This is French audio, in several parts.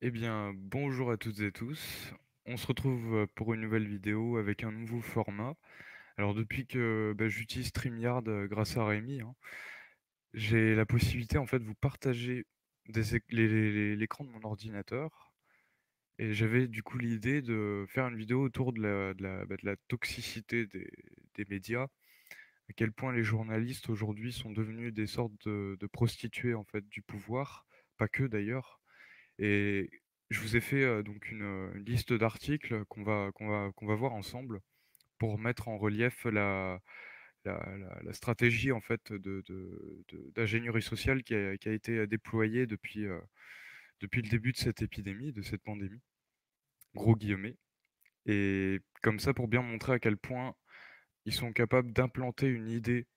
Eh bien, bonjour à toutes et tous. On se retrouve pour une nouvelle vidéo avec un nouveau format. Alors, depuis que j'utilise StreamYard grâce à Rémi, hein, j'ai la possibilité en fait de vous partager l'écran de mon ordinateur. Et j'avais du coup l'idée de faire une vidéo autour de la toxicité des médias, à quel point les journalistes aujourd'hui sont devenus des sortes de prostituées en fait du pouvoir, pas que d'ailleurs. Et je vous ai fait, donc une liste d'articles qu'on va voir ensemble pour mettre en relief la stratégie en fait d'ingénierie sociale qui a été déployée depuis le début de cette épidémie, de cette pandémie, gros guillemets. Et comme ça, pour bien montrer à quel point ils sont capables d'implanter une idée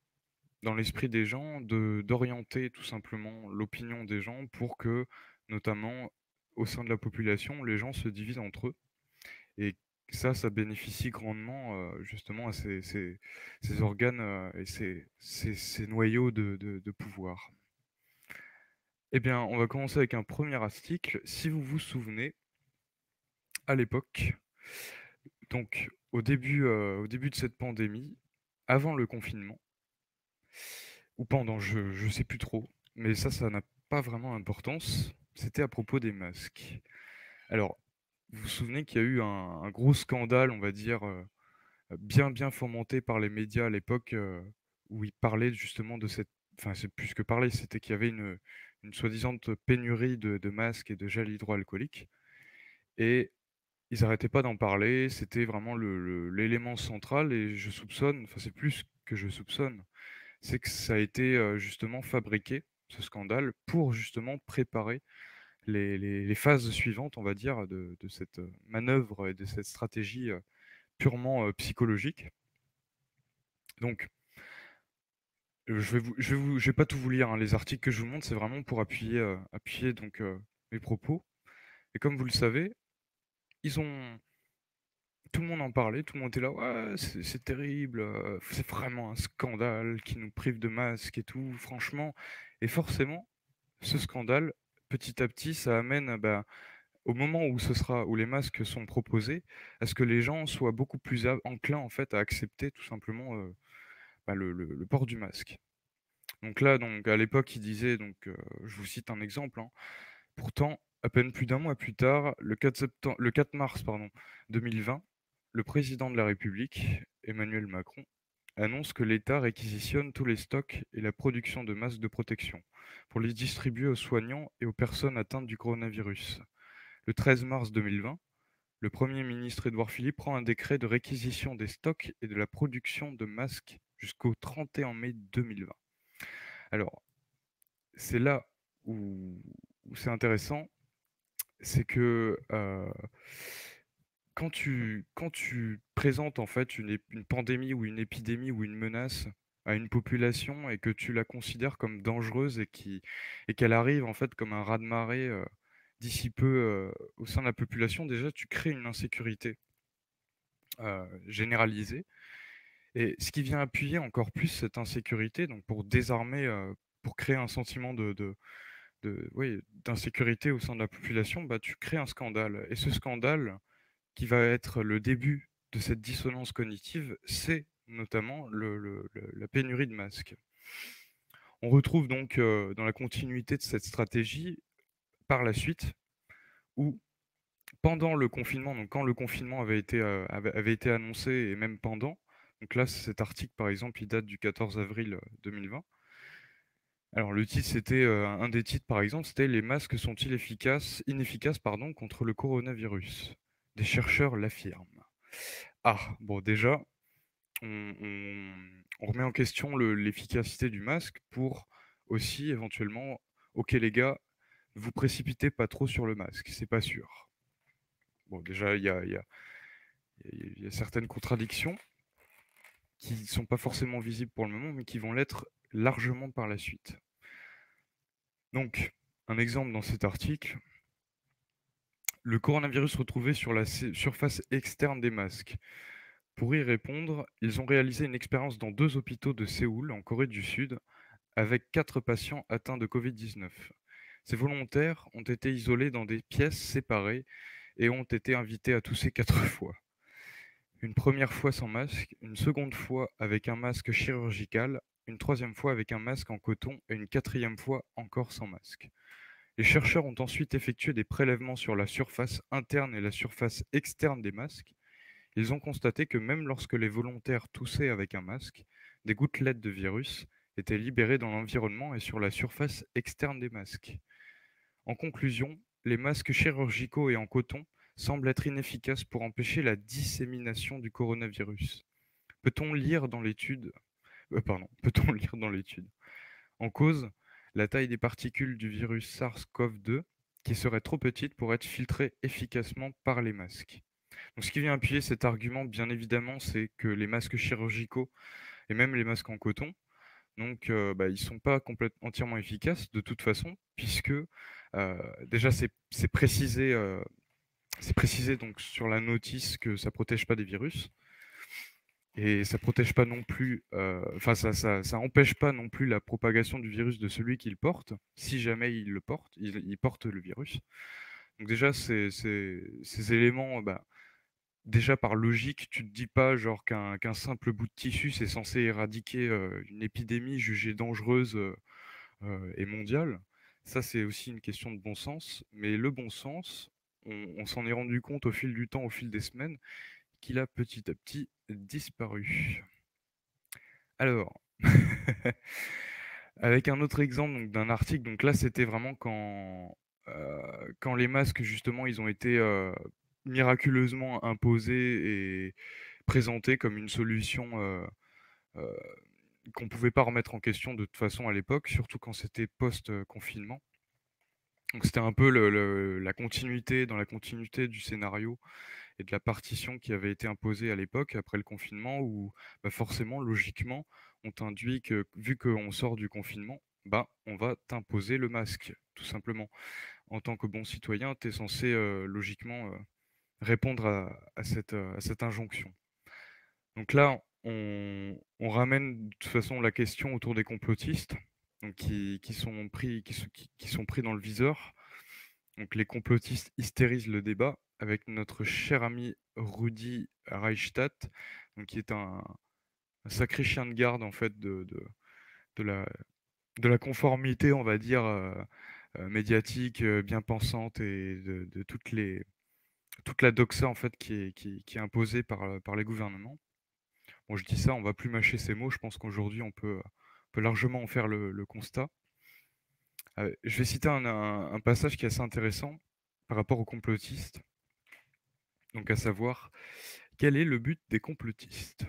dans l'esprit des gens, d'orienter tout simplement l'opinion des gens pour que, notamment au sein de la population, les gens se divisent entre eux. Et ça bénéficie grandement justement à ces organes et ces noyaux de pouvoir. Eh bien, on va commencer avec un premier article. Si vous vous souvenez, à l'époque, donc au début de cette pandémie, avant le confinement, ou pendant, je sais plus trop, mais ça n'a pas vraiment d'importance. C'était à propos des masques. Alors, vous vous souvenez qu'il y a eu un gros scandale, on va dire, bien fomenté par les médias à l'époque, où ils parlaient justement de cette, enfin, c'est plus que parler, c'était qu'il y avait une soi-disant pénurie de masques et de gel hydroalcoolique. Et ils n'arrêtaient pas d'en parler, c'était vraiment l'élément central. Et je soupçonne, enfin, c'est plus que je soupçonne, c'est que ça a été justement fabriqué, ce scandale, pour justement préparer les phases suivantes, on va dire, de cette manœuvre et de cette stratégie purement psychologique. Donc, je vais pas tout vous lire, hein. Les articles que je vous montre, c'est vraiment pour appuyer donc mes propos. Et comme vous le savez, ils ont tout le monde en parlait, tout le monde était là, ouais, c'est terrible, c'est vraiment un scandale qui nous prive de masques et tout, franchement. Et forcément, ce scandale, petit à petit, ça amène au moment où où les masques sont proposés, à ce que les gens soient beaucoup plus enclins en fait à accepter tout simplement le port du masque. Donc là, donc à l'époque, il disait, donc je vous cite un exemple, hein. Pourtant, à peine plus d'un mois plus tard, le 4 mars pardon, 2020, le président de la République, Emmanuel Macron, annonce que l'État réquisitionne tous les stocks et la production de masques de protection pour les distribuer aux soignants et aux personnes atteintes du coronavirus. Le 13 mars 2020, le Premier ministre Édouard Philippe prend un décret de réquisition des stocks et de la production de masques jusqu'au 31 mai 2020. Alors, c'est là où c'est intéressant, c'est que quand tu présentes en fait une pandémie ou une épidémie ou une menace à une population et que tu la considères comme dangereuse et qu'elle arrive en fait comme un raz-de-marée d'ici peu au sein de la population, déjà tu crées une insécurité généralisée. Et ce qui vient appuyer encore plus cette insécurité, donc pour désarmer, pour créer un sentiment oui, d'insécurité au sein de la population, bah, tu crées un scandale. Et ce scandale, qui va être le début de cette dissonance cognitive, c'est notamment la pénurie de masques. On retrouve donc dans la continuité de cette stratégie par la suite, où pendant le confinement, donc quand le confinement avait été annoncé et même pendant, donc là cet article par exemple il date du 14 avril 2020. Alors le titre c'était un des titres par exemple c'était les masques sont-ils inefficaces pardon contre le coronavirus. Des chercheurs l'affirment. Ah bon déjà on remet en question l'efficacité du masque pour aussi éventuellement, ok les gars, vous précipitez pas trop sur le masque, c'est pas sûr. Bon, déjà, il y a certaines contradictions qui ne sont pas forcément visibles pour le moment, mais qui vont l'être largement par la suite. Donc, un exemple dans cet article, le coronavirus retrouvé sur la surface externe des masques. Pour y répondre, ils ont réalisé une expérience dans 2 hôpitaux de Séoul, en Corée du Sud, avec 4 patients atteints de Covid-19. Ces volontaires ont été isolés dans des pièces séparées et ont été invités à tousser 4 fois. Une première fois sans masque, une seconde fois avec un masque chirurgical, une troisième fois avec un masque en coton et une quatrième fois encore sans masque. Les chercheurs ont ensuite effectué des prélèvements sur la surface interne et la surface externe des masques. Ils ont constaté que même lorsque les volontaires toussaient avec un masque, des gouttelettes de virus étaient libérées dans l'environnement et sur la surface externe des masques. En conclusion, les masques chirurgicaux et en coton semblent être inefficaces pour empêcher la dissémination du coronavirus. Peut-on lire dans l'étude peut-on lire dans l'étude en cause la taille des particules du virus SARS-CoV-2 qui seraient trop petites pour être filtrées efficacement par les masques. Donc, ce qui vient appuyer cet argument, bien évidemment, c'est que les masques chirurgicaux et même les masques en coton, donc, ils ne sont pas entièrement efficaces de toute façon, puisque déjà c'est précisé donc sur la notice que ça protège pas des virus et ça protège pas non plus, enfin ça empêche pas non plus la propagation du virus de celui qui le porte, si jamais il le porte, il porte le virus. Donc déjà ces éléments, déjà par logique, tu te dis pas genre qu'un simple bout de tissu, c'est censé éradiquer, une épidémie jugée dangereuse, et mondiale. Ça, c'est aussi une question de bon sens, mais le bon sens, on s'en est rendu compte au fil du temps, au fil des semaines, qu'il a petit à petit disparu. Alors, avec un autre exemple donc d'un article, donc là, c'était vraiment quand les masques justement, ils ont été, miraculeusement imposés et présentés comme une solution, heu, qu'on pouvait pas remettre en question de toute façon à l'époque, surtout quand c'était post, confinement. Donc c'était un peu la continuité dans la continuité du scénario et de la partition qui avait été imposée à l'époque après le confinement où, forcément, logiquement, on t'induit que vu qu'on sort du confinement, on va t'imposer le masque, tout simplement. En tant que bon citoyen, tu es censé, logiquement, répondre à cette injonction. Donc là, on ramène de toute façon la question autour des complotistes, donc qui sont pris dans le viseur. Donc les complotistes hystérisent le débat avec notre cher ami Rudi Reichstadt, donc qui est un sacré chien de garde en fait de la, de la conformité, on va dire, médiatique, bien pensante et de toute la doxa en fait qui est imposée par les gouvernements. Bon, je dis ça, on va plus mâcher ces mots, je pense qu'aujourd'hui on peut largement en faire le constat. Je vais citer un passage qui est assez intéressant par rapport aux complotistes. Donc à savoir, quel est le but des complotistes?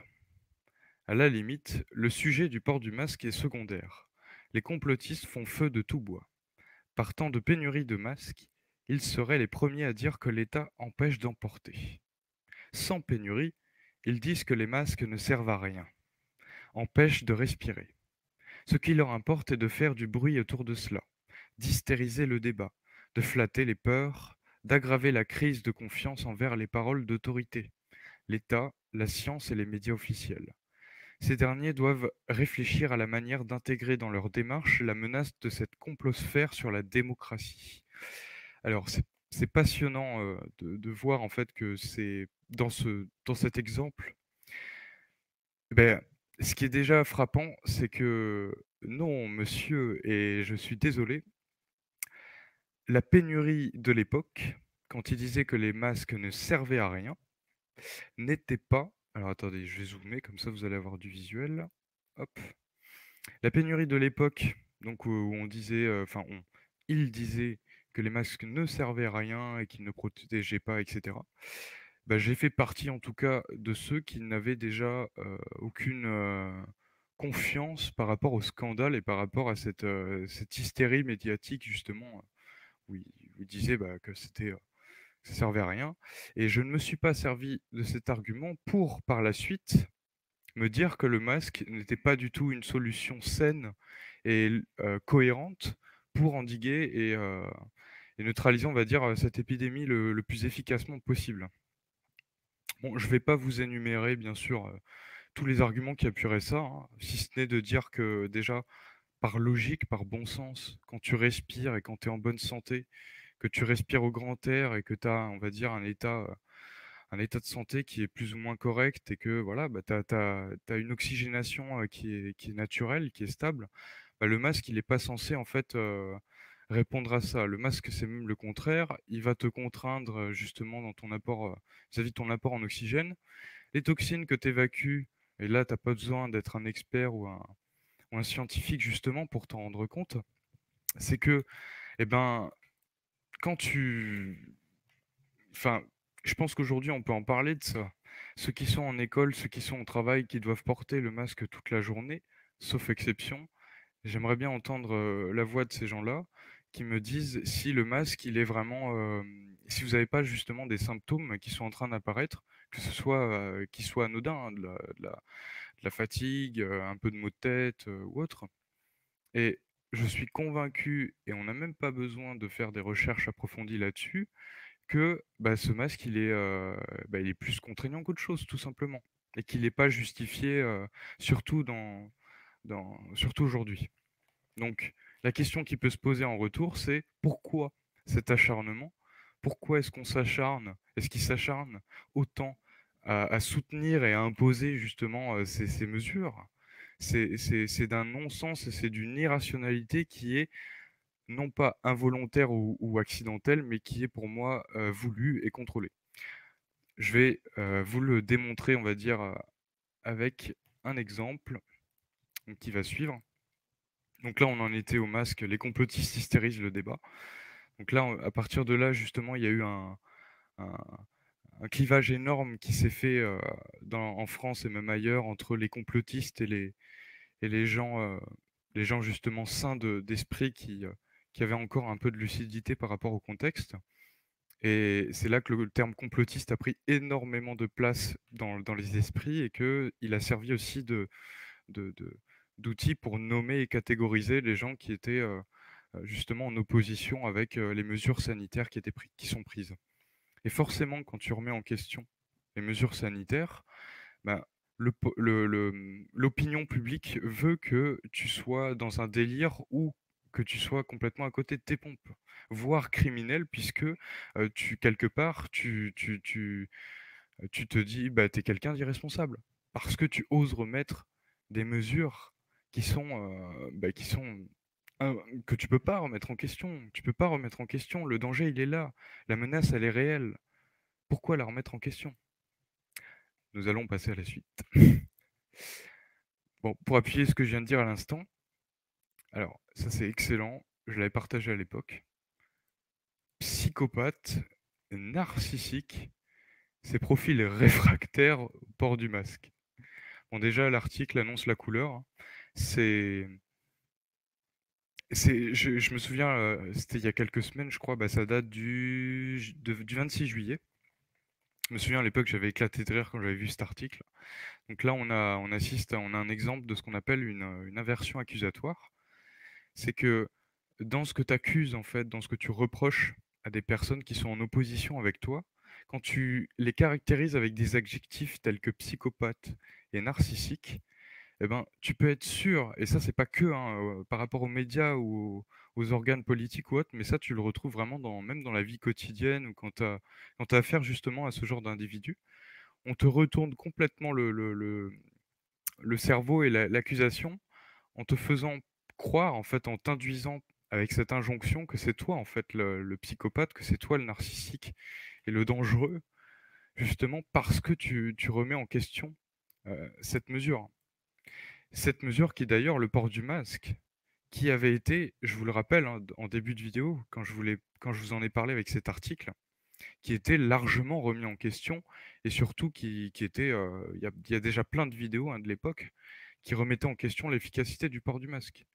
À la limite, le sujet du port du masque est secondaire. Les complotistes font feu de tout bois. Partant de pénurie de masques, ils seraient les premiers à dire que l'État empêche d'en porter. Sans pénurie, ils disent que les masques ne servent à rien, empêchent de respirer. Ce qui leur importe est de faire du bruit autour de cela, d'hystériser le débat, de flatter les peurs, d'aggraver la crise de confiance envers les paroles d'autorité, l'État, la science et les médias officiels. Ces derniers doivent réfléchir à la manière d'intégrer dans leur démarche la menace de cette complosphère sur la démocratie. Alors, c'est passionnant de voir en fait que c'est dans cet exemple, ben, ce qui est déjà frappant, c'est que non, monsieur, et je suis désolé, la pénurie de l'époque, quand il disait que les masques ne servaient à rien, n'était pas. Alors attendez, je vais zoomer, comme ça vous allez avoir du visuel. Hop. La pénurie de l'époque, donc où on disait, il disait que les masques ne servaient à rien et qu'ils ne protégeaient pas, etc. J'ai fait partie en tout cas de ceux qui n'avaient déjà aucune confiance par rapport au scandale et par rapport à cette hystérie médiatique justement où il disait que ça servait à rien. Et je ne me suis pas servi de cet argument pour par la suite me dire que le masque n'était pas du tout une solution saine et cohérente pour endiguer et neutraliser, on va dire, cette épidémie le plus efficacement possible. Bon, je ne vais pas vous énumérer, bien sûr, tous les arguments qui appuieraient ça, hein, si ce n'est de dire que déjà, par logique, par bon sens, quand tu respires et quand tu es en bonne santé, que tu respires au grand air et que tu as, on va dire, un état de santé qui est plus ou moins correct et que voilà, bah, tu as une oxygénation qui est naturelle, qui est stable, bah, le masque, il n'est pas censé en fait répondre à ça. Le masque, c'est même le contraire. Il va te contraindre justement dans ton apport, vis-à-vis de ton apport en oxygène. Les toxines que tu évacues, et là, tu n'as pas besoin d'être un expert ou un scientifique justement pour t'en rendre compte, c'est que, eh ben, quand tu enfin, je pense qu'aujourd'hui, on peut en parler de ça. Ceux qui sont en école, ceux qui sont au travail, qui doivent porter le masque toute la journée, sauf exception, j'aimerais bien entendre la voix de ces gens-là qui me disent si le masque, il est vraiment, si vous n'avez pas justement des symptômes qui sont en train d'apparaître, que ce soit, qui soient anodins, hein, de la fatigue, un peu de maux de tête ou autre. Et je suis convaincu, et on n'a même pas besoin de faire des recherches approfondies là-dessus, que bah, ce masque, il est plus contraignant qu'autre chose, tout simplement. Et qu'il n'est pas justifié, surtout, surtout aujourd'hui. Donc, la question qui peut se poser en retour, c'est pourquoi cet acharnement? Pourquoi est-ce qu'on s'acharne? Est-ce qu'il s'acharne autant à soutenir et à imposer justement ces mesures? C'est d'un non-sens et c'est d'une irrationalité qui est non pas involontaire ou accidentelle, mais qui est pour moi voulue et contrôlée. Je vais vous le démontrer, on va dire, avec un exemple donc, qui va suivre. Donc là, on en était au masque, les complotistes hystérisent le débat. Donc là, à partir de là, justement, il y a eu un- un clivage énorme qui s'est fait en France et même ailleurs entre les complotistes et les gens justement sains d'esprit qui avaient encore un peu de lucidité par rapport au contexte. Et c'est là que le terme complotiste a pris énormément de place dans les esprits et qu'il a servi aussi de- de- d'outil pour nommer et catégoriser les gens qui étaient justement en opposition avec les mesures sanitaires qui sont prises. Et forcément, quand tu remets en question les mesures sanitaires, ben, l'opinion publique veut que tu sois dans un délire ou que tu sois complètement à côté de tes pompes, voire criminel, puisque quelque part, tu te dis, bah, tu es quelqu'un d'irresponsable, parce que tu oses remettre des mesures qui sont que tu peux pas remettre en question. Tu peux pas remettre en question. Le danger, il est là. La menace, elle est réelle. Pourquoi la remettre en question? Nous allons passer à la suite. Bon, pour appuyer ce que je viens de dire à l'instant, alors ça c'est excellent, je l'avais partagé à l'époque. Psychopathe, narcissique, ces profils réfractaires au port du masque. Bon, déjà, l'article annonce la couleur, hein. C'est, je me souviens, c'était il y a quelques semaines, je crois, bah, ça date du 26 juillet. Je me souviens à l'époque, j'avais éclaté de rire quand j'avais vu cet article. Donc là, on a un exemple de ce qu'on appelle une inversion accusatoire. C'est que dans ce que tu accuses, en fait, dans ce que tu reproches à des personnes qui sont en opposition avec toi, quand tu les caractérises avec des adjectifs tels que psychopathe et narcissique, eh ben, tu peux être sûr, et ça, c'est pas que hein, par rapport aux médias ou aux organes politiques ou autres, mais ça, tu le retrouves vraiment même dans la vie quotidienne ou quand tu as affaire justement à ce genre d'individu. On te retourne complètement le cerveau et l'accusation en te faisant croire, en fait, en t'induisant avec cette injonction que c'est toi, en fait, le psychopathe, que c'est toi le narcissique et le dangereux, justement parce que tu remets en question cette mesure. Cette mesure qui, d'ailleurs, le port du masque, qui avait été, je vous le rappelle, hein, en début de vidéo, quand je vous en ai parlé avec cet article, qui était largement remis en question et surtout qui était, il y a déjà plein de vidéos hein, de l'époque qui remettaient en question l'efficacité du port du masque.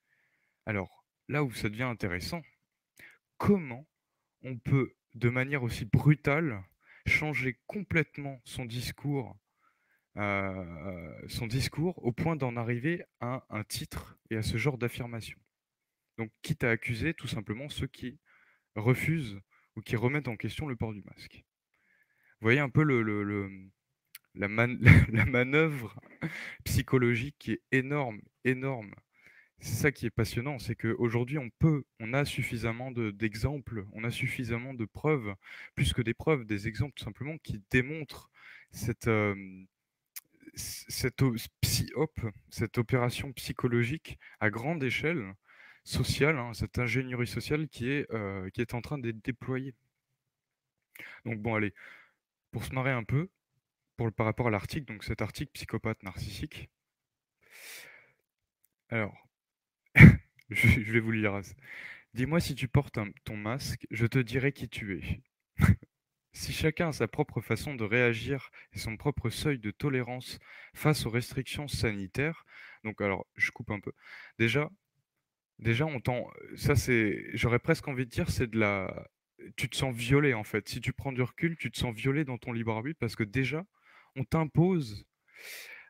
Alors, là où ça devient intéressant, comment on peut, de manière aussi brutale, changer complètement son discours au point d'en arriver à un titre et à ce genre d'affirmation. Donc, quitte à accuser tout simplement ceux qui refusent ou qui remettent en question le port du masque. Vous voyez un peu la manœuvre psychologique qui est énorme, énorme. C'est ça qui est passionnant, c'est qu'aujourd'hui, on a suffisamment d'exemples, on a suffisamment de preuves, plus que des preuves, des exemples tout simplement qui démontrent cette, cette opération psychologique à grande échelle sociale, hein, cette ingénierie sociale qui est en train d'être déployée. Donc bon, allez, pour se marrer un peu, par rapport à l'article, donc cet article psychopathe narcissique, alors, je vais vous lire. Dis-moi si tu portes ton masque, je te dirai qui tu es. Si chacun a sa propre façon de réagir et son propre seuil de tolérance face aux restrictions sanitaires, donc alors je coupe un peu. Déjà, déjà ça c'est, j'aurais presque envie de dire, tu te sens violé en fait. Si tu prends du recul, tu te sens violé dans ton libre arbitre parce que déjà, on t'impose,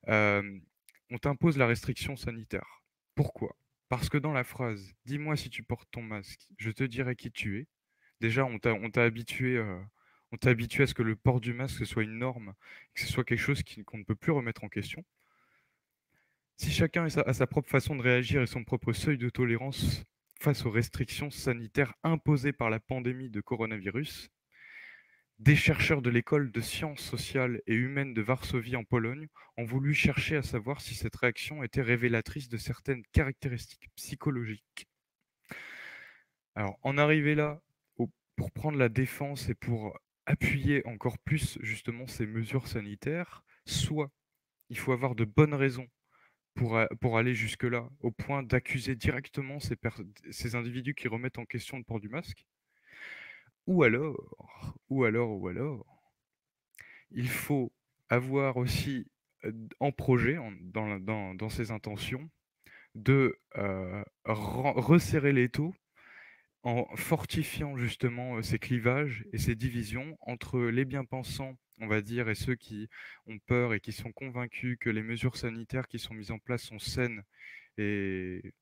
euh, on t'impose la restriction sanitaire. Pourquoi? Parce que dans la phrase, dis-moi si tu portes ton masque, je te dirai qui tu es. Déjà, on t'a habitué à ce que le port du masque ce soit une norme, que ce soit quelque chose qu'on ne peut plus remettre en question. Si chacun a sa propre façon de réagir et son propre seuil de tolérance face aux restrictions sanitaires imposées par la pandémie de coronavirus, des chercheurs de l'école de sciences sociales et humaines de Varsovie en Pologne ont voulu chercher à savoir si cette réaction était révélatrice de certaines caractéristiques psychologiques. Alors, en arriver là, pour prendre la défense et pour appuyer encore plus justement ces mesures sanitaires, soit il faut avoir de bonnes raisons pour aller jusque-là, au point d'accuser directement ces individus qui remettent en question le port du masque, ou alors, il faut avoir aussi en projet, dans ses intentions, de resserrer l'étau en fortifiant justement ces clivages et ces divisions entre les bien-pensants, on va dire, et ceux qui ont peur et qui sont convaincus que les mesures sanitaires qui sont mises en place sont saines et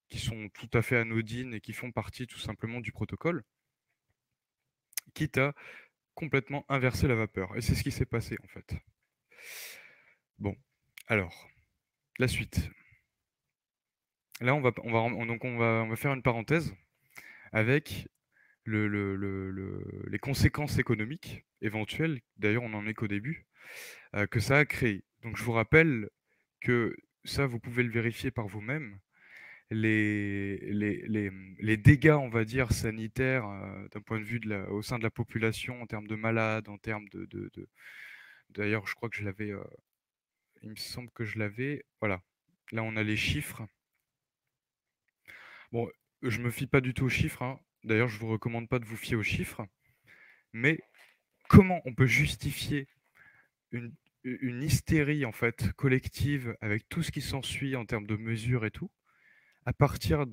qui sont tout à fait anodines et qui font partie tout simplement du protocole, quitte à complètement inverser la vapeur. Et c'est ce qui s'est passé en fait. Bon, alors, la suite. Là, on va faire une parenthèse avec les conséquences économiques éventuelles, d'ailleurs on n'en est qu'au début, que ça a créé. Donc je vous rappelle que ça, vous pouvez le vérifier par vous-même, les dégâts, on va dire, sanitaires, d'un point de vue au sein de la population, en termes de malades, en termes d'ailleurs je crois que il me semble que je l'avais, voilà, là on a les chiffres. Bon, je me fie pas du tout aux chiffres, hein. D'ailleurs je vous recommande pas de vous fier aux chiffres, mais comment on peut justifier une, une hystérie en fait collective avec tout ce qui s'ensuit en termes de mesures et tout, à partir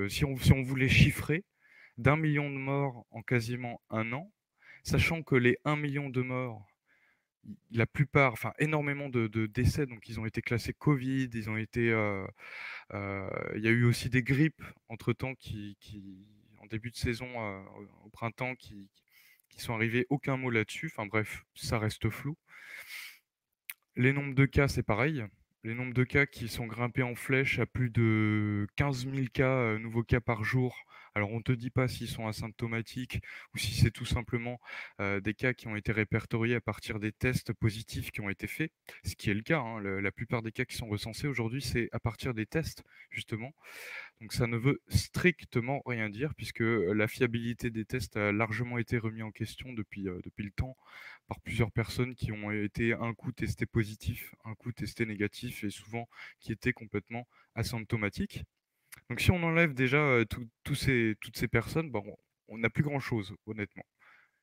si on voulait chiffrer d'1 million de morts en quasiment un an, sachant que les 1 million de morts, la plupart, enfin énormément de décès, donc ils ont été classés Covid, il y a eu aussi des grippes entre-temps en début de saison, au printemps, qui sont arrivées, aucun mot là-dessus, enfin bref, ça reste flou. Les nombres de cas, c'est pareil. Les nombres de cas qui sont grimpés en flèche à plus de 15 000 cas, nouveaux cas par jour. Alors, on ne te dit pas s'ils sont asymptomatiques ou si c'est tout simplement des cas qui ont été répertoriés à partir des tests positifs qui ont été faits, ce qui est le cas, hein. La plupart des cas qui sont recensés aujourd'hui, c'est à partir des tests, justement. Donc ça ne veut strictement rien dire puisque la fiabilité des tests a largement été remis en question depuis le temps par plusieurs personnes qui ont été un coup testés positifs, un coup testés négatifs et souvent qui étaient complètement asymptomatiques. Donc si on enlève déjà toutes ces personnes, bon, on n'a plus grand-chose, honnêtement.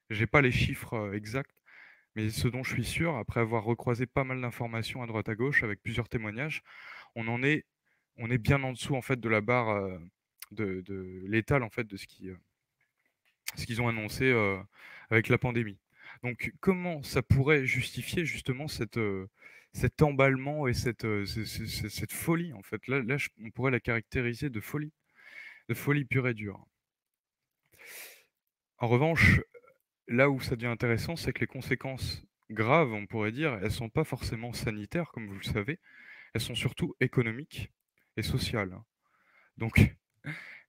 J'ai pas les chiffres exacts, mais ce dont je suis sûr, après avoir recroisé pas mal d'informations à droite à gauche avec plusieurs témoignages, on en est, on est bien en dessous en fait de la barre de l'étal en fait de ce qu'ils ont annoncé avec la pandémie. Donc comment ça pourrait justifier justement cet emballement et cette folie en fait. Là, on pourrait la caractériser de folie pure et dure. En revanche, là où ça devient intéressant, c'est que les conséquences graves, on pourrait dire, elles sont pas forcément sanitaires, comme vous le savez, elles sont surtout économiques et sociales. Donc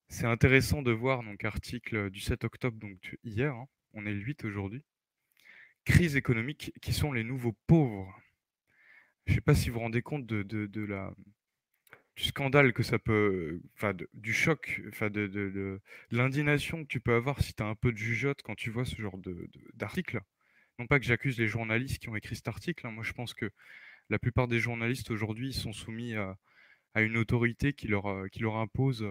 c'est intéressant de voir, donc article du 7 octobre, donc hier, hein, on est le 8 aujourd'hui. Crise économique, qui sont les nouveaux pauvres? Je ne sais pas si vous vous rendez compte du scandale que ça peut, enfin du choc, enfin de l'indignation que tu peux avoir si tu as un peu de jugeote quand tu vois ce genre d'article. Non pas que j'accuse les journalistes qui ont écrit cet article, hein. Moi je pense que la plupart des journalistes aujourd'hui ils sont soumis à une autorité qui leur impose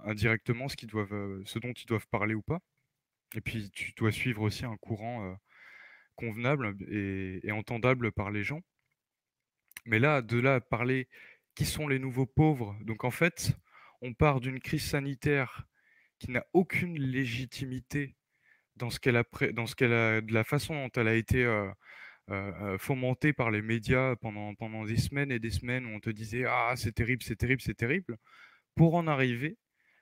indirectement ce dont ils doivent parler ou pas. Et puis tu dois suivre aussi un courant convenable et entendable par les gens. Mais là, de là à parler qui sont les nouveaux pauvres, donc en fait, on part d'une crise sanitaire qui n'a aucune légitimité dans ce qu'elle a, de la façon dont elle a été fomentée par les médias pendant des semaines et des semaines où on te disait ah c'est terrible, c'est terrible, c'est terrible, pour en arriver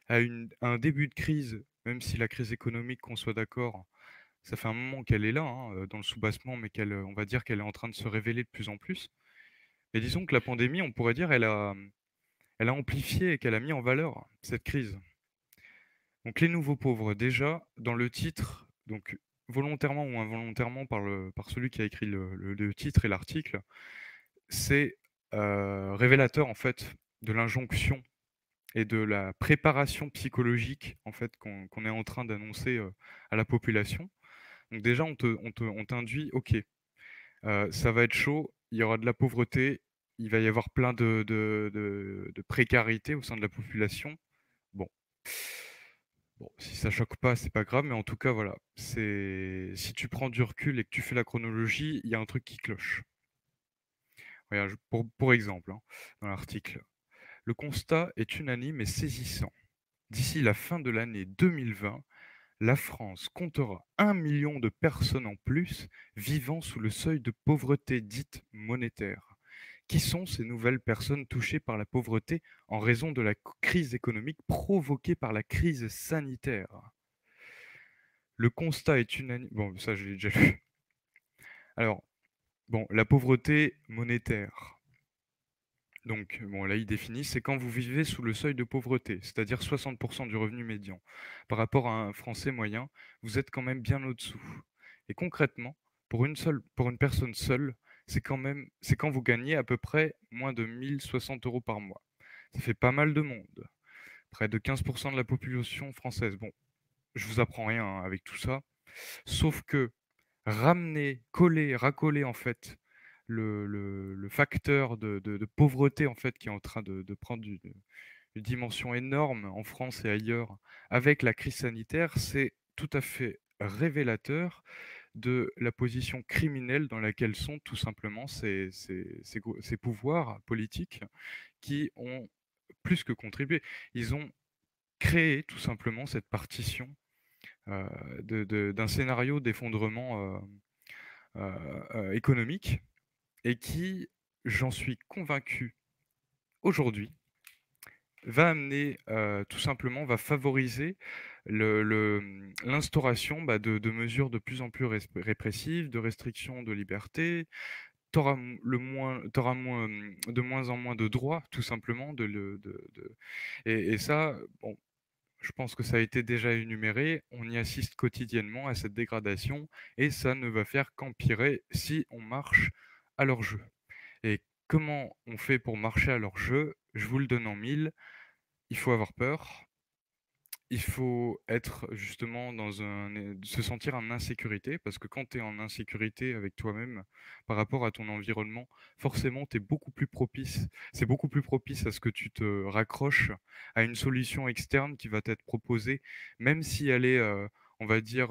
à un début de crise, même si la crise économique, qu'on soit d'accord, ça fait un moment qu'elle est là, hein, dans le soubassement, mais on va dire qu'elle est en train de se révéler de plus en plus. Et disons que la pandémie, on pourrait dire, elle a amplifié et qu'elle a mis en valeur cette crise. Donc les nouveaux pauvres, déjà, dans le titre, donc volontairement ou involontairement par celui qui a écrit le titre et l'article, c'est révélateur en fait de l'injonction et de la préparation psychologique en fait qu'on est en train d'annoncer à la population. Donc déjà, on t'induit, ok, ça va être chaud, il y aura de la pauvreté, il va y avoir plein de précarité au sein de la population. Bon. Bon, si ça choque pas, c'est pas grave, mais en tout cas, voilà. Si tu prends du recul et que tu fais la chronologie, il y a un truc qui cloche. Regarde, pour exemple, hein, dans l'article, le constat est unanime et saisissant. D'ici la fin de l'année 2020, la France comptera 1 million de personnes en plus vivant sous le seuil de pauvreté dite monétaire. Qui sont ces nouvelles personnes touchées par la pauvreté en raison de la crise économique provoquée par la crise sanitaire? Le constat est unanime. Bon, ça, je l'ai déjà lu. Alors, bon, la pauvreté monétaire. Donc, bon, là, il définit, c'est quand vous vivez sous le seuil de pauvreté, c'est-à-dire 60% du revenu médian. Par rapport à un Français moyen, vous êtes quand même bien au-dessous. Et concrètement, pour une personne seule, c'est quand vous gagnez à peu près moins de 1 060 € par mois. Ça fait pas mal de monde. Près de 15% de la population française. Bon, je vous apprends rien hein, avec tout ça. Sauf que ramener, coller, racoler en fait le facteur de pauvreté en fait qui est en train de prendre une dimension énorme en France et ailleurs avec la crise sanitaire, c'est tout à fait révélateur de la position criminelle dans laquelle sont tout simplement ces pouvoirs politiques qui ont plus que contribué. Ils ont créé tout simplement cette partition d'un scénario d'effondrement économique et qui, j'en suis convaincu aujourd'hui, va amener tout simplement, va favoriser l'instauration de mesures de plus en plus répressives, de restrictions de liberté. T'auras de moins en moins de droits, tout simplement. Et ça, bon, je pense que ça a été déjà énuméré. On y assiste quotidiennement à cette dégradation et ça ne va faire qu'empirer si on marche à leur jeu. Et comment on fait pour marcher à leur jeu? Je vous le donne en mille. Il faut avoir peur. Il faut être justement se sentir en insécurité, parce que quand tu es en insécurité avec toi-même par rapport à ton environnement, forcément, c'est beaucoup plus propice à ce que tu te raccroches à une solution externe qui va t'être proposée, même si elle est, on va dire,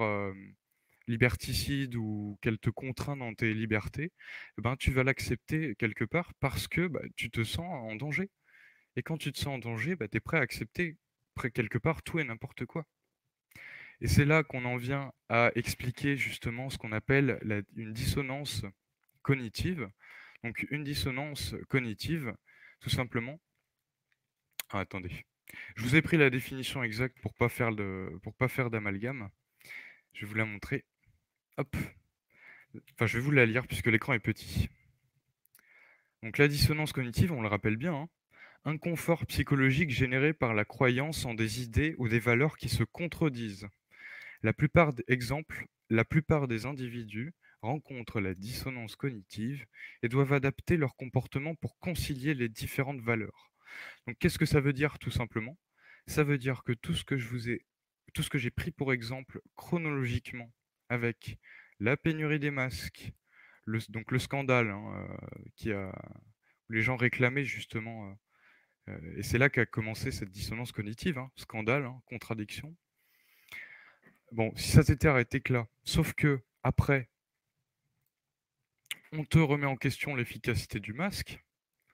liberticide ou qu'elle te contraint dans tes libertés, eh ben, tu vas l'accepter quelque part parce que bah, tu te sens en danger. Et quand tu te sens en danger, bah, tu es prêt à accepter quelque part tout et n'importe quoi. Et c'est là qu'on en vient à expliquer justement ce qu'on appelle une dissonance cognitive. Donc une dissonance cognitive, tout simplement. Ah, attendez. Je vous ai pris la définition exacte pour pas faire d'amalgame. Je vais vous la montrer. Hop. Enfin, je vais vous la lire puisque l'écran est petit. Donc la dissonance cognitive, on le rappelle bien, hein, Un confort psychologique généré par la croyance en des idées ou des valeurs qui se contredisent. La plupart des individus rencontrent la dissonance cognitive et doivent adapter leur comportement pour concilier les différentes valeurs. Donc, qu'est-ce que ça veut dire tout simplement? Ça veut dire que tout ce que j'ai pris pour exemple chronologiquement avec la pénurie des masques, donc le scandale hein, où les gens réclamaient justement, et c'est là qu'a commencé cette dissonance cognitive, hein, scandale, hein, contradiction. Bon, si ça s'était arrêté que là, sauf que après, on te remet en question l'efficacité du masque.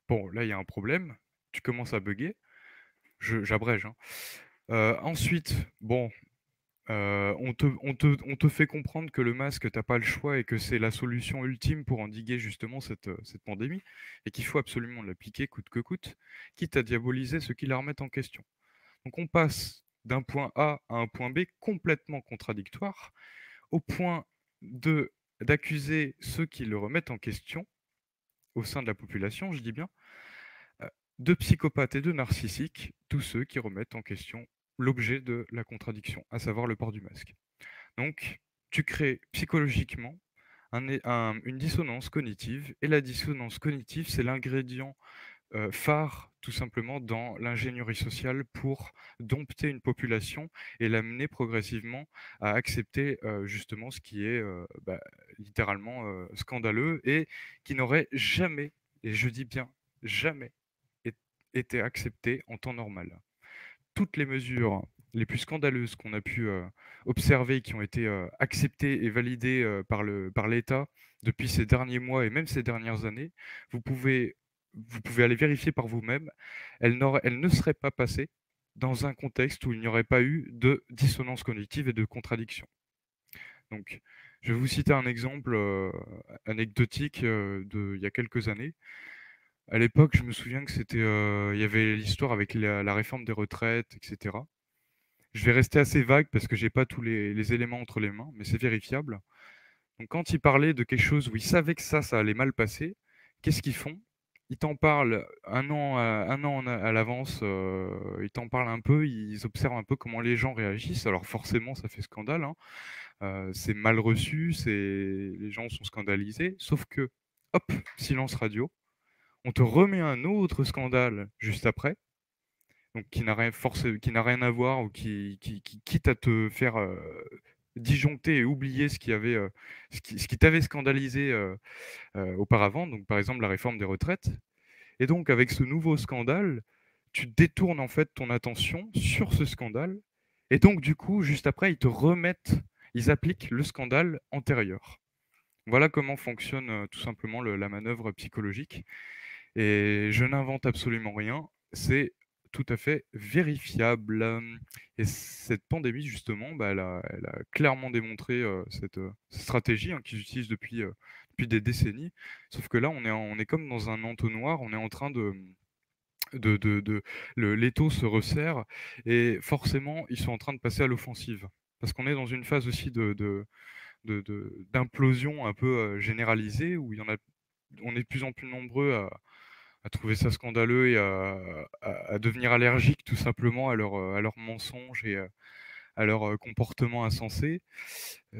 Bon, là, il y a un problème. Tu commences à bugger. J'abrège, hein. Ensuite, bon, on te fait comprendre que le masque, t'as pas le choix et que c'est la solution ultime pour endiguer justement cette pandémie et qu'il faut absolument l'appliquer coûte que coûte, quitte à diaboliser ceux qui la remettent en question. Donc on passe d'un point A à un point B complètement contradictoire, au point de d'accuser ceux qui le remettent en question, au sein de la population, je dis bien, euh, de psychopathes et de narcissiques, tous ceux qui remettent en question l'objet de la contradiction, à savoir le port du masque. Donc, tu crées psychologiquement une dissonance cognitive, et la dissonance cognitive, c'est l'ingrédient phare, tout simplement, dans l'ingénierie sociale pour dompter une population et l'amener progressivement à accepter justement ce qui est littéralement scandaleux et qui n'aurait jamais, et je dis bien jamais, été accepté en temps normal. Toutes les mesures les plus scandaleuses qu'on a pu observer, qui ont été acceptées et validées par l'État depuis ces derniers mois et même ces dernières années, vous pouvez, vous pouvez aller vérifier par vous-même, elles ne seraient pas passées dans un contexte où il n'y aurait pas eu de dissonance cognitive et de contradiction. Donc, je vais vous citer un exemple anecdotique il y a quelques années. À l'époque, je me souviens que il y avait l'histoire avec la réforme des retraites, etc. Je vais rester assez vague parce que j'ai pas tous les éléments entre les mains, mais c'est vérifiable. Donc quand ils parlaient de quelque chose où ils savaient que ça allait mal passer, qu'est-ce qu'ils font? Ils t'en parlent un an à l'avance, ils t'en parlent un peu, ils observent un peu comment les gens réagissent. Alors forcément, ça fait scandale, hein. C'est mal reçu, les gens sont scandalisés. Sauf que, hop, silence radio. On te remet un autre scandale juste après, donc qui n'a rien à voir ou qui quitte à te faire disjoncter et oublier ce qui t'avait scandalisé auparavant, donc par exemple la réforme des retraites. Et donc avec ce nouveau scandale, tu détournes en fait ton attention sur ce scandale, et donc du coup, juste après, ils appliquent le scandale antérieur. Voilà comment fonctionne tout simplement la manœuvre psychologique. Et je n'invente absolument rien, c'est tout à fait vérifiable. Et cette pandémie, justement, bah, elle a clairement démontré cette stratégie hein, qu'ils utilisent depuis des décennies. Sauf que là, on est comme dans un entonnoir, on est en train l'étau se resserre et forcément, ils sont en train de passer à l'offensive. Parce qu'on est dans une phase aussi d'implosion un peu généralisée où on est de plus en plus nombreux à trouver ça scandaleux et à devenir allergique tout simplement à leurs mensonges et à leur comportement insensé.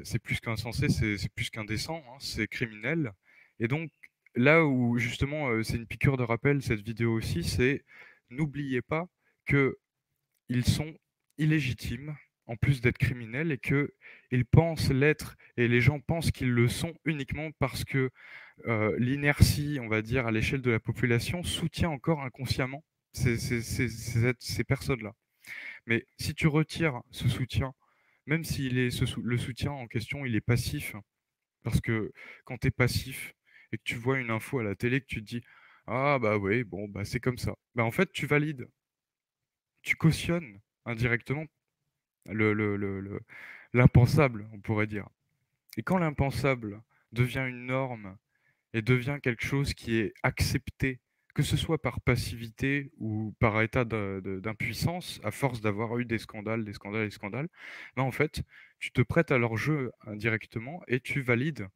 C'est plus qu'insensé, c'est plus qu'indécent, hein, c'est criminel. Et donc, là où justement c'est une piqûre de rappel, cette vidéo aussi, c'est n'oubliez pas que ils sont illégitimes, en plus d'être criminels, et qu'ils pensent l'être, et les gens pensent qu'ils le sont uniquement parce que l'inertie, on va dire, à l'échelle de la population, soutient encore inconsciemment ces personnes-là. Mais si tu retires ce soutien, même s'il est le soutien en question, il est passif, parce que quand tu es passif et que tu vois une info à la télé, que tu te dis ah bah oui, bon, bah c'est comme ça. Bah en fait, tu valides, tu cautionnes indirectement l'impensable, on pourrait dire. Et quand l'impensable devient une norme et devient quelque chose qui est accepté, que ce soit par passivité ou par état d'impuissance, à force d'avoir eu des scandales, des scandales, des scandales, ben en fait, tu te prêtes à leur jeu indirectement et tu valides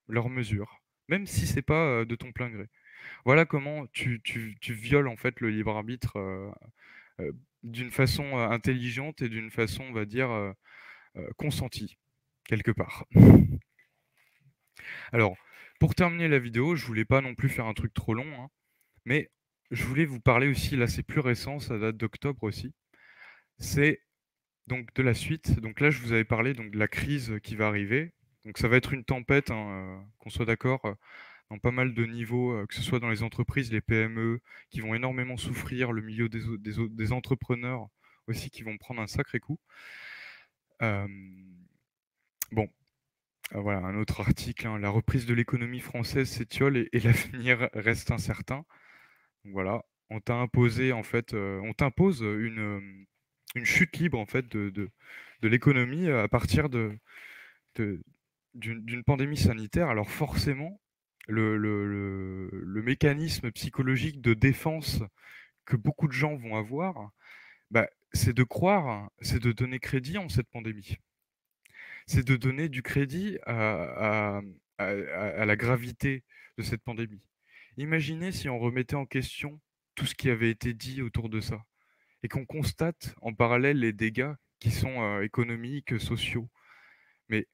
leurs mesures, même si c'est pas de ton plein gré. Voilà comment tu violes en fait le libre arbitre d'une façon intelligente et d'une façon, on va dire, consentie, quelque part. Alors, pour terminer la vidéo, je voulais pas non plus faire un truc trop long, hein, mais je voulais vous parler aussi, là c'est plus récent, ça date d'octobre aussi, c'est donc de la suite. Donc là, je vous avais parlé donc, de la crise qui va arriver. Donc ça va être une tempête, hein, qu'on soit d'accord, dans pas mal de niveaux, que ce soit dans les entreprises, les PME, qui vont énormément souffrir, le milieu des entrepreneurs aussi, qui vont prendre un sacré coup. Bon, voilà, un autre article, hein, la reprise de l'économie française s'étiole et l'avenir reste incertain. Donc voilà, on t'a imposé en fait, on t'impose une chute libre en fait de l'économie à partir de d'une pandémie sanitaire. Alors forcément, le mécanisme psychologique de défense que beaucoup de gens vont avoir, bah, c'est de croire, c'est de donner crédit en cette pandémie. C'est de donner du crédit à la gravité de cette pandémie. Imaginez si on remettait en question tout ce qui avait été dit autour de ça et qu'on constate en parallèle les dégâts qui sont économiques, sociaux. Mais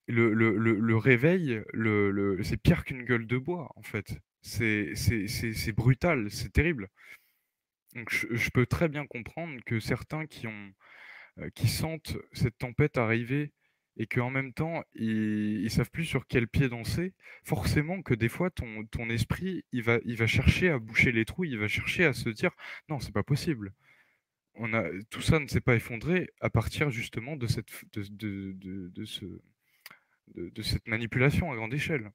le réveil, c'est pire qu'une gueule de bois, en fait. C'est brutal, c'est terrible. Donc je peux très bien comprendre que certains qui sentent cette tempête arriver et qu'en même temps, ils savent plus sur quel pied danser, forcément que des fois, ton esprit, il va chercher à boucher les trous, il va chercher à se dire: «Non, c'est pas possible. Tout ça ne s'est pas effondré à partir justement de cette f de ce de cette manipulation à grande échelle».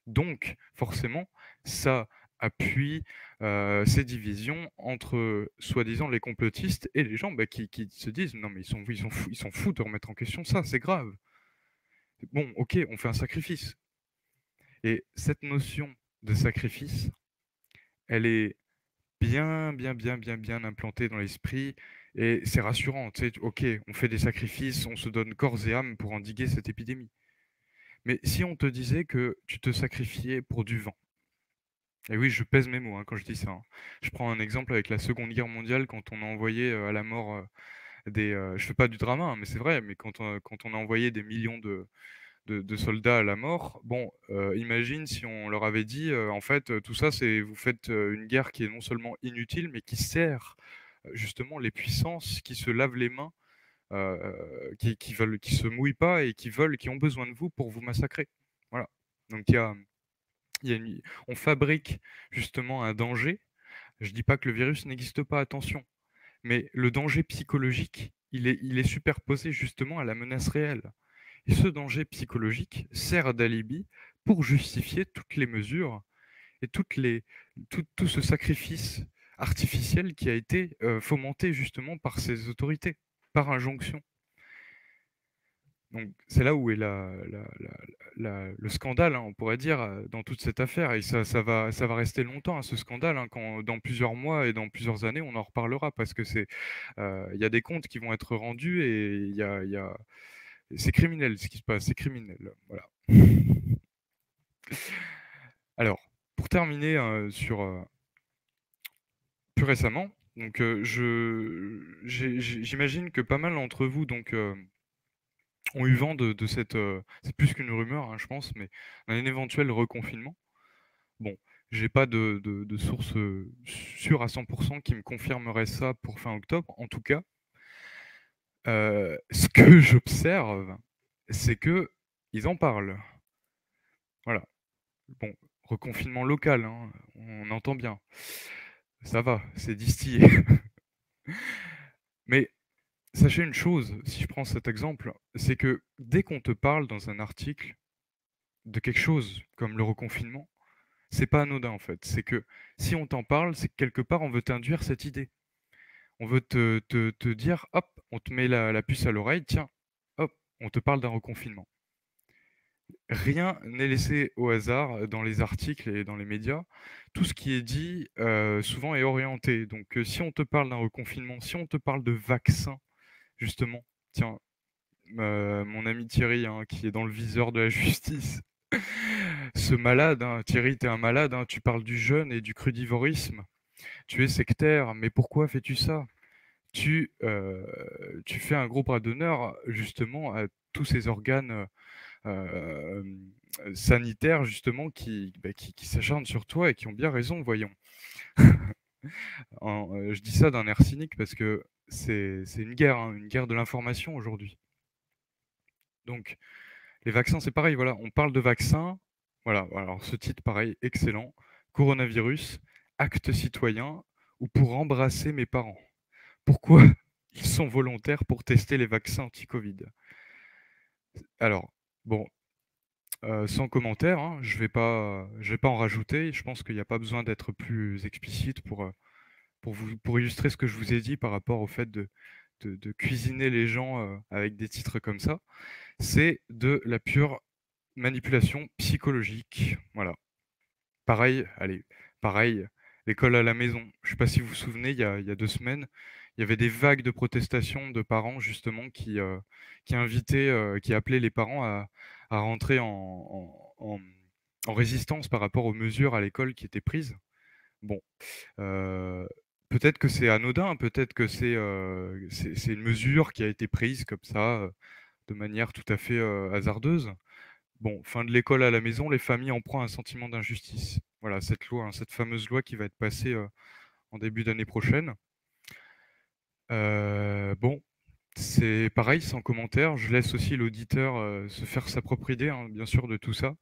Donc forcément, ça appuie, ces divisions entre, soi-disant les complotistes et les gens, bah, qui se disent: «Non mais ils s'en foutent de remettre en question ça, c'est grave. Bon, OK, on fait un sacrifice» et cette notion de sacrifice, elle est bien, bien, bien, bien, bien implantée dans l'esprit et c'est rassurant, tu sais? OK, on fait des sacrifices, on se donne corps et âme pour endiguer cette épidémie. Mais si on te disait que tu te sacrifiais pour du vent. Et oui, je pèse mes mots, hein, quand je dis ça, hein. Je prends un exemple avec la Seconde Guerre mondiale quand on a envoyé, à la mort, je fais pas du drama, hein, mais c'est vrai, mais quand on a envoyé des millions de soldats à la mort, bon, imagine si on leur avait dit, «En fait, tout ça, c'est vous faites, une guerre qui est non seulement inutile, mais qui sert, justement les puissances qui se lavent les mains, qui se mouillent pas et qui ont besoin de vous pour vous massacrer». Voilà. Donc on fabrique justement un danger. Je dis pas que le virus n'existe pas, attention, mais le danger psychologique, il est superposé justement à la menace réelle. Et ce danger psychologique sert d'alibi pour justifier toutes les mesures et tout ce sacrifice artificiel qui a été fomenté justement par ces autorités, par injonction. Donc c'est là où est le scandale, hein, on pourrait dire, dans toute cette affaire et ça va rester longtemps, hein, ce scandale, hein, quand dans plusieurs mois et dans plusieurs années, on en reparlera parce que il y a des comptes qui vont être rendus et c'est criminel ce qui se passe, c'est criminel, voilà. Alors, pour terminer, plus récemment, donc j'imagine que pas mal d'entre vous donc, ont eu vent de cette, c'est plus qu'une rumeur, hein, je pense, mais un éventuel reconfinement. Bon, j'ai pas de source, sûre à 100 qui me confirmerait ça pour fin octobre. En tout cas, ce que j'observe, c'est qu'ils en parlent. Voilà. Bon, reconfinement local, hein, on entend bien. Ça va, c'est distillé. Mais sachez une chose, si je prends cet exemple, c'est que dès qu'on te parle dans un article de quelque chose comme le reconfinement, c'est pas anodin en fait. C'est que si on t'en parle, c'est que quelque part on veut t'induire cette idée. On veut te dire, hop, on te met la puce à l'oreille, tiens, hop, on te parle d'un reconfinement. Rien n'est laissé au hasard dans les articles et dans les médias. Tout ce qui est dit, souvent est orienté. Donc, si on te parle d'un reconfinement, si on te parle de vaccin, justement, tiens, mon ami Thierry, hein, qui est dans le viseur de la justice, Ce malade, hein, Thierry, t'es un malade, hein, tu parles du jeûne et du crudivorisme. Tu es sectaire, mais pourquoi fais-tu ça? Tu fais un gros bras d'honneur justement à tous ces organes sanitaires justement qui s'acharnent sur toi et qui ont bien raison, voyons. Je dis ça d'un air cynique parce que c'est une guerre, hein, une guerre de l'information aujourd'hui. Donc les vaccins, c'est pareil, voilà, on parle de vaccins. Voilà, alors ce titre, pareil, excellent. Coronavirus, acte citoyen ou pour embrasser mes parents. Pourquoi ils sont volontaires pour tester les vaccins anti-Covid? Alors, bon, sans commentaire, hein, je vais pas en rajouter. Je pense qu'il n'y a pas besoin d'être plus explicite pour illustrer ce que je vous ai dit par rapport au fait de cuisiner les gens avec des titres comme ça. C'est de la pure manipulation psychologique. Voilà. Pareil, allez, pareil, l'école à la maison. Je ne sais pas si vous vous souvenez, il y a 2 semaines, il y avait des vagues de protestations de parents justement qui invitaient, qui appelaient les parents à rentrer en résistance par rapport aux mesures à l'école qui étaient prises. Bon, heu, peut-être que c'est anodin, peut-être que c'est une mesure qui a été prise comme ça, de manière tout à fait, hasardeuse. Bon, fin de l'école à la maison, les familles en proient à un sentiment d'injustice. Voilà, cette loi, hein, cette fameuse loi qui va être passée, en début d'année prochaine. Bon, c'est pareil, sans commentaire. Je laisse aussi l'auditeur, se faire sa propre idée, hein, bien sûr, de tout ça.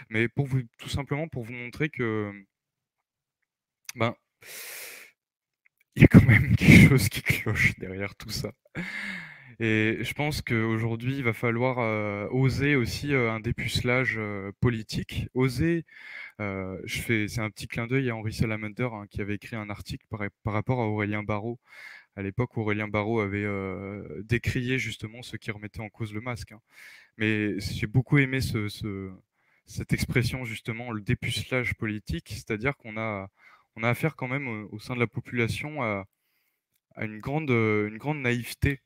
Mais tout simplement pour vous montrer que, ben, il y a quand même quelque chose qui cloche derrière tout ça. Et je pense qu'aujourd'hui, il va falloir, oser aussi, un dépucelage, politique. Oser, c'est un petit clin d'œil à Henri Salamander, hein, qui avait écrit un article par rapport à Aurélien Barraud. À l'époque, Aurélien Barraud avait, décrié justement ceux qui remettaient en cause le masque, hein. Mais j'ai beaucoup aimé cette expression justement, le dépucelage politique, c'est-à-dire qu'on a affaire quand même au sein de la population à une grande naïveté.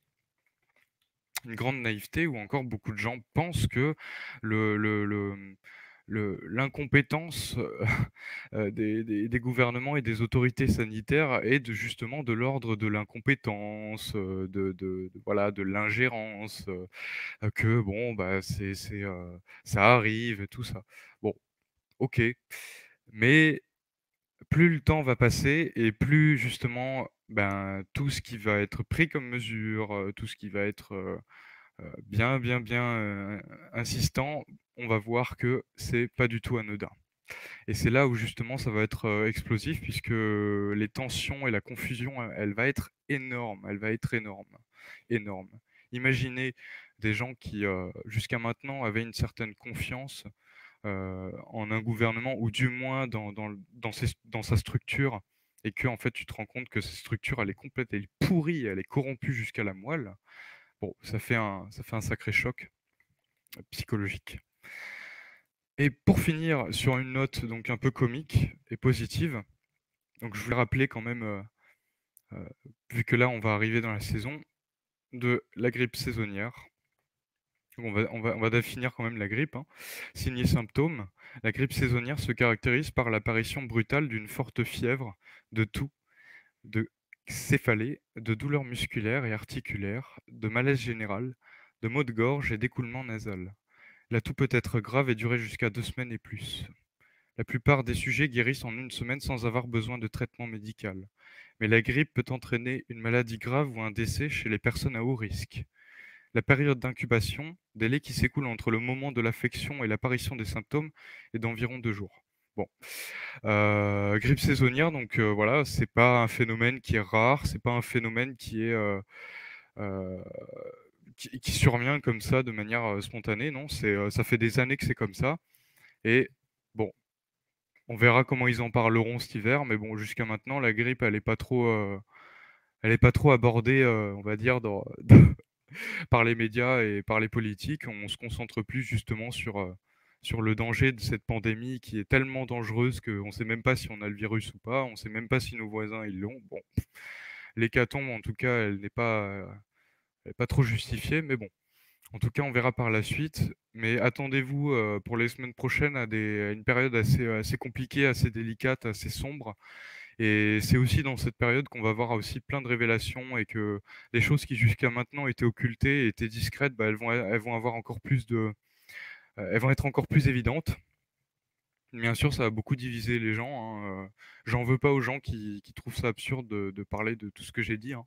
Une grande naïveté où encore beaucoup de gens pensent que l'incompétence des gouvernements et des autorités sanitaires est justement de l'ordre de l'incompétence, voilà, de l'ingérence, que bon, bah, ça arrive et tout ça. Bon, ok, mais plus le temps va passer et plus justement, ben, tout ce qui va être pris comme mesure, tout ce qui va être bien, bien, bien insistant, on va voir que c'est pas du tout anodin. Et c'est là où justement ça va être explosif puisque les tensions et la confusion, elle va être énorme, elle va être énorme, énorme. Imaginez des gens qui jusqu'à maintenant avaient une certaine confiance en un gouvernement ou du moins dans sa structure et que en fait tu te rends compte que cette structure elle est complète, elle est pourrie, elle est corrompue jusqu'à la moelle. Bon, ça fait un sacré choc psychologique. Et pour finir sur une note donc un peu comique et positive, donc je voulais rappeler quand même, heu, vu que là on va arriver dans la saison de la grippe saisonnière. On va définir quand même la grippe, hein. Signes et symptômes. La grippe saisonnière se caractérise par l'apparition brutale d'une forte fièvre, de toux, de céphalée, de douleurs musculaires et articulaires, de malaise général, de maux de gorge et d'écoulement nasal. La toux peut être grave et durer jusqu'à 2 semaines et plus. La plupart des sujets guérissent en une semaine sans avoir besoin de traitement médical. Mais la grippe peut entraîner une maladie grave ou un décès chez les personnes à haut risque. La période d'incubation, délai qui s'écoule entre le moment de l'affection et l'apparition des symptômes, est d'environ 2 jours. Bon, grippe saisonnière, donc voilà, c'est pas un phénomène qui est rare, c'est pas un phénomène heu, qui survient comme ça de manière, spontanée, non, ça fait des années que c'est comme ça et bon, on verra comment ils en parleront cet hiver, mais bon, jusqu'à maintenant, la grippe, elle est pas trop abordée, on va dire par les médias et par les politiques. On se concentre plus justement sur le danger de cette pandémie qui est tellement dangereuse qu'on ne sait même pas si on a le virus ou pas, on ne sait même pas si nos voisins ils l'ont. Bon, l'hécatombe en tout cas, elle n'est pas trop justifiée, mais bon. En tout cas, on verra par la suite, mais attendez-vous, pour les semaines prochaines à une période assez compliquée, assez délicate, assez sombre et c'est aussi dans cette période qu'on va voir aussi plein de révélations et que les choses qui jusqu'à maintenant étaient occultées, étaient discrètes, bah, elles vont avoir encore plus elles vont être encore plus évidentes. Bien sûr, ça a beaucoup divisé les gens, hein, j'en veux pas aux gens qui trouvent ça absurde de parler de tout ce que j'ai dit, hein.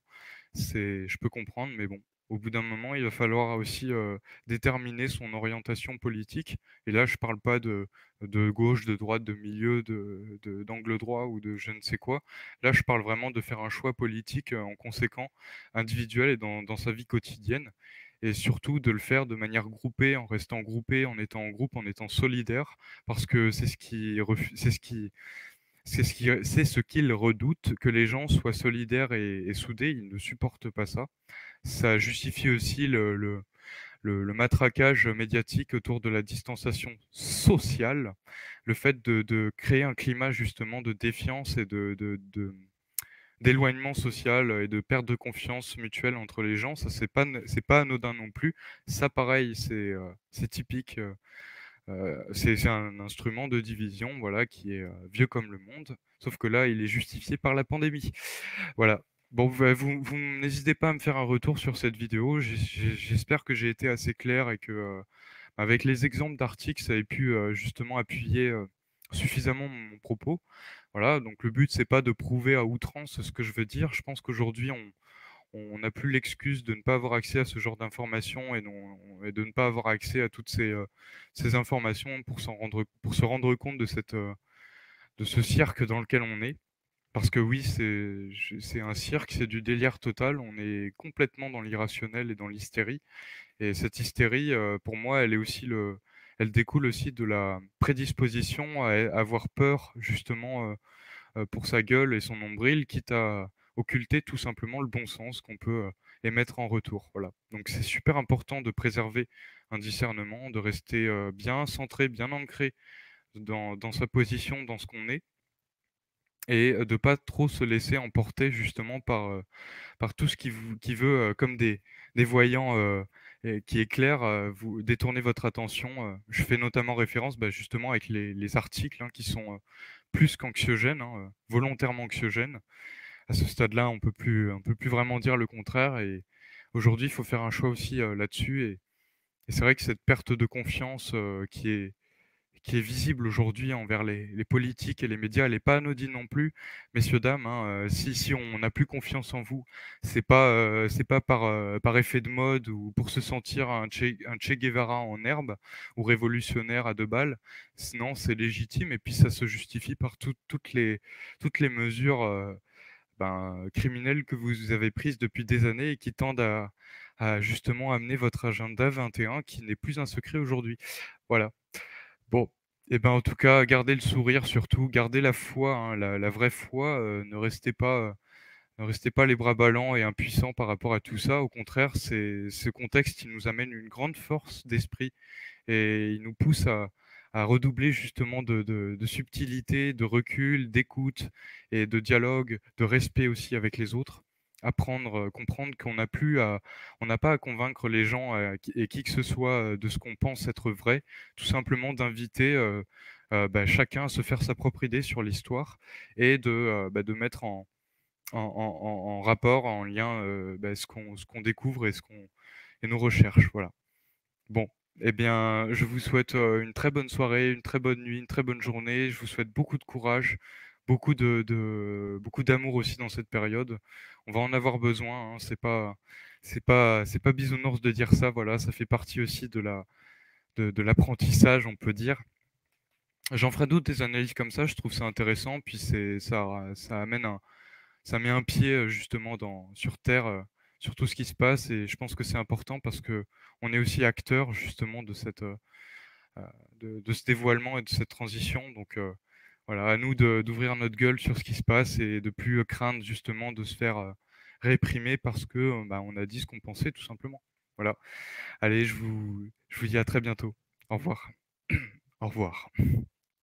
Je peux comprendre, mais bon, au bout d'un moment, il va falloir aussi, déterminer son orientation politique et là, je parle pas de gauche, de droite, de milieu, d'angle droit ou de je ne sais quoi. Là, je parle vraiment de faire un choix politique, en conséquent, individuel et dans sa vie quotidienne et surtout de le faire de manière groupée, en restant groupé, en étant en groupe, en étant solidaire parce que c'est ce qu'ils redoutent, que les gens soient solidaires et soudés. Ils ne supportent pas ça. Ça justifie aussi le matraquage médiatique autour de la distanciation sociale, le fait de créer un climat justement de défiance et d'éloignement social et de perte de confiance mutuelle entre les gens. Ça, c'est pas anodin non plus. Ça, pareil, c'est typique. C'est un instrument de division, voilà, qui est, vieux comme le monde, sauf que là, il est justifié par la pandémie. Voilà. Bon, vous n'hésitez pas à me faire un retour sur cette vidéo. J'espère que j'ai été assez clair et que, avec les exemples d'articles, ça ait pu, justement appuyer, suffisamment mon propos. Voilà, donc le but, c'est pas de prouver à outrance ce que je veux dire. Je pense qu'aujourd'hui, on n'a plus l'excuse de ne pas avoir accès à ce genre d'informations et de ne pas avoir accès à toutes ces informations pour se rendre compte de ce cirque dans lequel on est. Parce que oui, c'est un cirque, c'est du délire total. On est complètement dans l'irrationnel et dans l'hystérie. Et cette hystérie, pour moi, elle découle aussi de la prédisposition à avoir peur, justement, pour sa gueule et son nombril, quitte à occulter tout simplement le bon sens qu'on peut, émettre en retour. Voilà. Donc c'est super important de préserver un discernement, de rester, bien centré, bien ancré dans sa position, dans ce qu'on est et de pas trop se laisser emporter justement par tout ce qui veut, comme des voyants, et qui éclairent, vous détourner votre attention, Je fais notamment référence, bah, justement avec les articles, hein, qui sont, plus qu'anxiogènes, hein, volontairement anxiogènes. À ce stade-là, on peut plus vraiment dire le contraire et aujourd'hui, il faut faire un choix aussi, là-dessus et c'est vrai que cette perte de confiance, qui est visible aujourd'hui envers les politiques et les médias, elle est pas anodine non plus. Messieurs, dames, hein, si on n'a plus confiance en vous, c'est pas par effet de mode ou pour se sentir un Che Guevara en herbe ou révolutionnaire à 2 balles. Non, c'est légitime et puis ça se justifie par toutes les mesures, ben, criminelles que vous avez prises depuis des années et qui tendent à justement amener votre agenda 21 qui n'est plus un secret aujourd'hui. Voilà. Bon, et ben, en tout cas, gardez le sourire surtout, gardez la foi, hein, la vraie foi, ne restez pas les bras ballants et impuissants par rapport à tout ça. Au contraire, c'est ce contexte, il nous amène une grande force d'esprit et il nous pousse à redoubler justement de subtilité, de recul, d'écoute et de dialogue, de respect aussi avec les autres. Apprendre, comprendre on n'a pas à convaincre les gens, et qui que ce soit, de ce qu'on pense être vrai. Tout simplement d'inviter, bah, chacun à se faire sa propre idée sur l'histoire et bah, de mettre en rapport, en lien, bah, ce qu'on découvre et nos recherches, voilà. Bon, eh bien, je vous souhaite, une très bonne soirée, une très bonne nuit, une très bonne journée. Je vous souhaite beaucoup de courage, beaucoup d'amour aussi dans cette période. On va en avoir besoin, hein, c'est pas bisounours de dire ça, voilà, ça fait partie aussi de l'apprentissage, on peut dire. J'en ferai d'autres des analyses comme ça, je trouve ça intéressant, puis ça met un pied, justement sur terre, sur tout ce qui se passe et je pense que c'est important parce que on est aussi acteur justement heu, de ce dévoilement et de cette transition donc voilà, à nous d'ouvrir notre gueule sur ce qui se passe et de plus, craindre justement de se faire, réprimer parce que, bah, on a dit ce qu'on pensait tout simplement. Voilà. Allez, je vous dis à très bientôt. Au revoir. Au revoir.